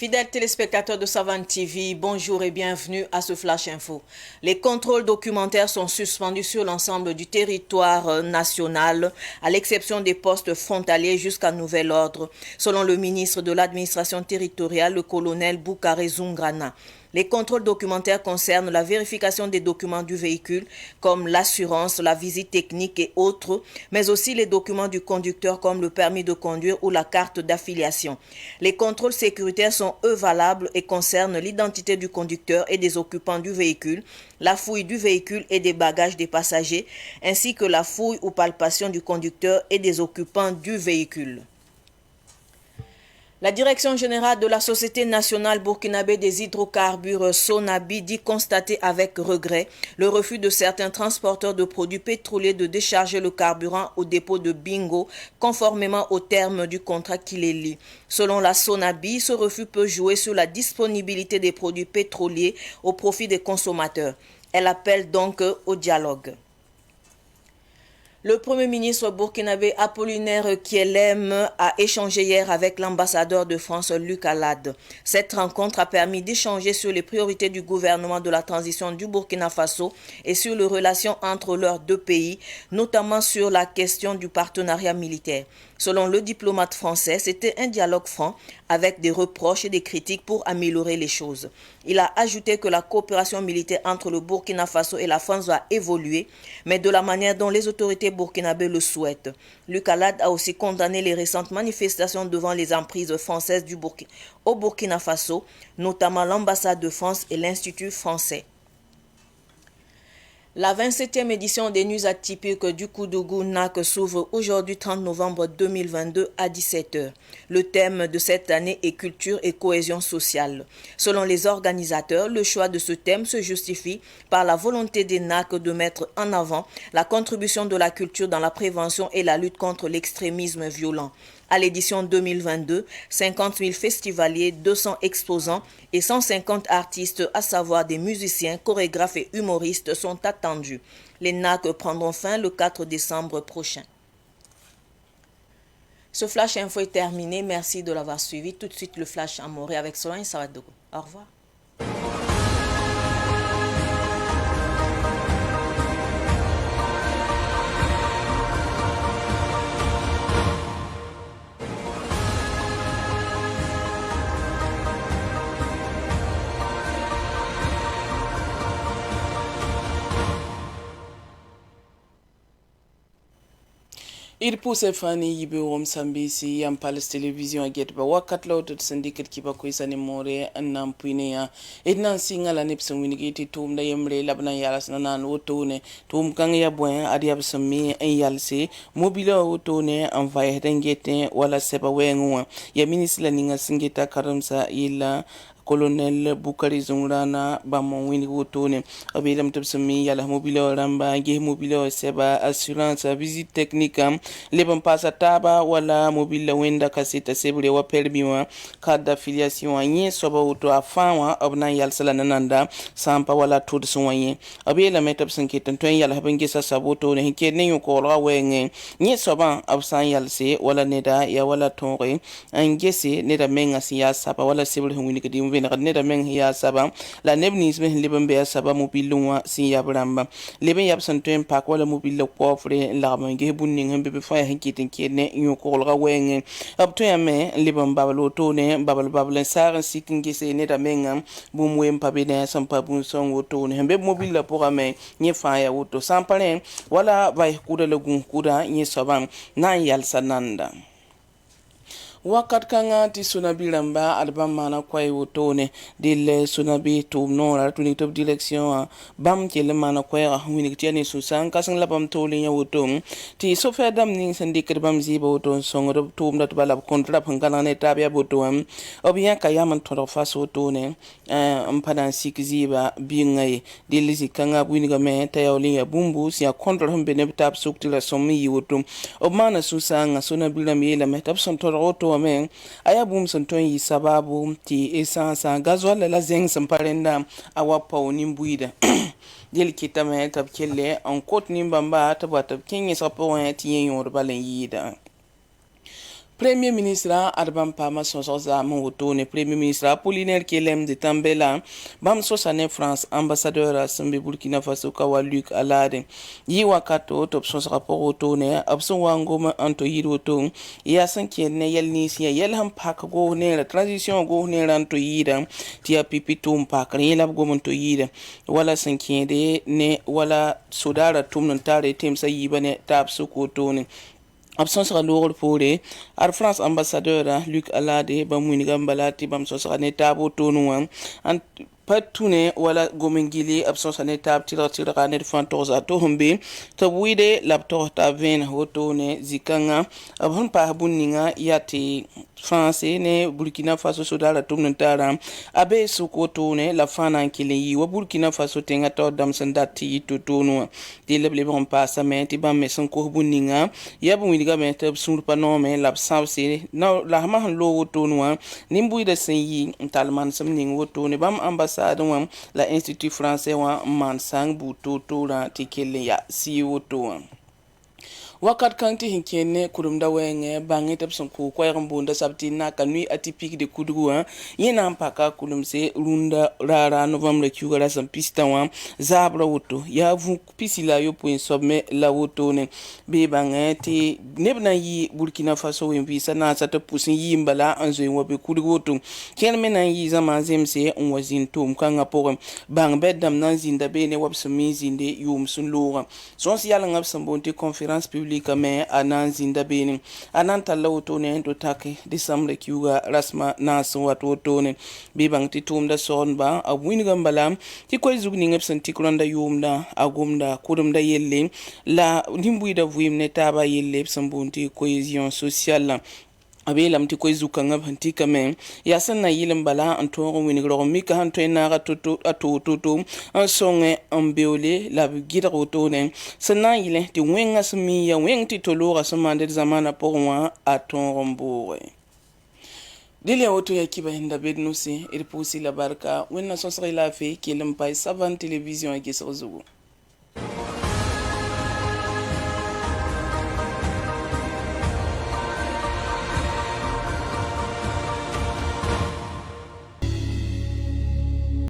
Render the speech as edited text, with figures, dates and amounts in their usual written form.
Fidèles téléspectateurs de Savane TV, bonjour et bienvenue à ce Flash Info. Les contrôles documentaires sont suspendus sur l'ensemble du territoire national, à l'exception des postes frontaliers jusqu'à nouvel ordre, selon le ministre de l'administration territoriale, le colonel Boukare Zungrana. Les contrôles documentaires concernent la vérification des documents du véhicule, comme l'assurance, la visite technique et autres, mais aussi les documents du conducteur comme le permis de conduire ou la carte d'affiliation. Les contrôles sécuritaires sont eux valables et concernent l'identité du conducteur et des occupants du véhicule, la fouille du véhicule et des bagages des passagers, ainsi que la fouille ou palpation du conducteur et des occupants du véhicule. La direction générale de la Société nationale burkinabé des hydrocarbures Sonabi dit constater avec regret le refus de certains transporteurs de produits pétroliers de décharger le carburant au dépôt de Bingo conformément aux termes du contrat qui les lie. Selon la Sonabi, ce refus peut jouer sur la disponibilité des produits pétroliers au profit des consommateurs. Elle appelle donc au dialogue. Le Premier ministre burkinabé Apollinaire Kielem a échangé hier avec l'ambassadeur de France Luc Alade. Cette rencontre a permis d'échanger sur les priorités du gouvernement de la transition du Burkina Faso et sur les relations entre leurs deux pays, notamment sur la question du partenariat militaire. Selon le diplomate français, c'était un dialogue franc avec des reproches et des critiques pour améliorer les choses. Il a ajouté que la coopération militaire entre le Burkina Faso et la France va évoluer, mais de la manière dont les autorités burkinabées le souhaitent. Luc Alade a aussi condamné les récentes manifestations devant les emprises françaises au Burkina Faso, notamment l'ambassade de France et l'Institut français. La 27e édition des Nuits atypiques du Koudougou NAC s'ouvre aujourd'hui 30 novembre 2022 à 17h. Le thème de cette année est culture et cohésion sociale. Selon les organisateurs, le choix de ce thème se justifie par la volonté des NAC de mettre en avant la contribution de la culture dans la prévention et la lutte contre l'extrémisme violent. À l'édition 2022, 50 000 festivaliers, 200 exposants et 150 artistes, à savoir des musiciens, chorégraphes et humoristes, sont attendus. Les NAC prendront fin le 4 décembre prochain. Ce Flash Info est terminé. Merci de l'avoir suivi. Tout de suite, le Flash Amoré avec Solange Sawadogo. Au revoir. Il pousse fani yibe wom sambisi yam palace television get ba wakat lawto syndicat kiba ko isani more annam puineya ednan singala nepsun winigiti tum da yemre labna yalas nanan wotone tum kan ya bwen adiab sami en yalse mobile wotone en vaye dengete wala seba wenwa ya ministre la ninga singeta karamsa ila colonel Boukare Zungrana bamon wini wotone abelam tabsami yala mobile ramba ge mobile seba assurance visite technique leban pasa taba wala mobile wenda kaseta sebre wa permis carte d'affiliation anye soba auto afawa abna yal sala nananda sampa wala tout soye abela metap sanketan to yala bangi sa saboto ne ke ne ko ra wenge nye soba absan yal se wala neda ya wala tonre angese neda menga siya sapa wala sebre wini kadi vena ne da men ya saba la nebnis men leben be saba mobilwa sin ya bramba leben yab santen pak wala mobil ko fre la mange bunning hembe be fa hakitin kene yo ko la wenge ab to ya me leben babalo to ne babal sar sikin gese ne da men bu mwem pa be ne sam pa bun son woto ne hembe mobil la pour ame nye fa ya woto sampane wala vai kuda lagun kuda nye saba na yal sananda wakat kanga ti Sonabi lamba albam mana kwai wotone dile Sonabi to no tuni top direction bam ke le mana kwai a wini tiani susan kasan labam to le wotom ti so fa dam ning syndicat bam ziba woton songro to dat bala kontra pangana ne tabia botom obiya kayaman to fa so tone mpadan sik ziba bingai dile zikanga wini ga me tayawli ya bumbu sia kontra humbe ne tab sukti la somi wotom obmana susan Sonabi la mi la metap son to men aya bum santon yi sababu ti esansa gazoal la zeng samparenda awa pauni mbuida del kitame tab kelle en kot nimbamba tab tab kenye sapo ti yor balen yida Premier ministre Arban Pama Sosa Motone, Premier ministre Apollinaire Kelem de Tambela, Bam Sosane France, ambassadeur à Sambe Burkina Faso Kawa Luc Alade, Yiwa Kato, Topson rapport au tonne, Abson Wangoma Antoyiro Ton, Yasan Kiene Yel Nisia, Yelham Pak go near la transition go near Antoyida, Tia Pipitum Pak, Relab Gomontoyida, Wala Sankiende, Ne Wala Sodara Tumnantare, Timsa Yibane, Tap Sukotone. Absence à l'ordre pour Ar France ambassadeur Luc Alade, Bamunigan Balati, Bamsos à Netabo Tonouan, Patune wala gomengili absence en étape tira ne fantosa to hombe to wide laptop ta ven hotone zikanga abon pa bunninga yati France ne Burkina Faso sodala tumnantara abe sokotone la fana kile yi wa Burkina Faso tenga to dam sandati to tono de leble bon pa samenti ba meson ko bunninga ya bunwiga me tab sur panome la sauce na la ma lo tono nimbu de senyi talman samning wotone bam sadwan la Institut français wa mansang buto tora tikele ya siwoto wakat kanti hinkene kurumda wenge bangi tapson ko kwayambunda sabti na kanui atypique de kudruwa yena mpaka kulumse runda rara novembre kyugara sam pistawa zabra woto ya vu pisila yo point somme la woto ne be bangi ti nebna yi Burkina Faso wembi sana sata pusin yimbala anzo wobe kudwoto kelmena yi zama zemse onwazin tum kanga pore bang bedam nan zinda bene wabsami zinde yum sun lora sonsi yala ngabsam bonte conférence publique mais anan zinda beni anan talawto ne to take décembre kiuga rasma nas wato ne be bang titum da sonba a winga mbalam ti koy zugni ngepsan tikranda yumda agumda kurumda yelle la nimbuida vuimne taba yelle sambonti cohésion sociale abelam ti koy zukanga banti kame ya sanna yilim bala antongo winigro mika hanto na ga toto atoto an songe ambeole la gira otone sanna yile ti wenga smi ya wengti tolora samande zamana porwa atongo mbore dile auto ya kiba hinda bednusi irpusi la barka wenna sosra la fe kilim pay savant télévision ak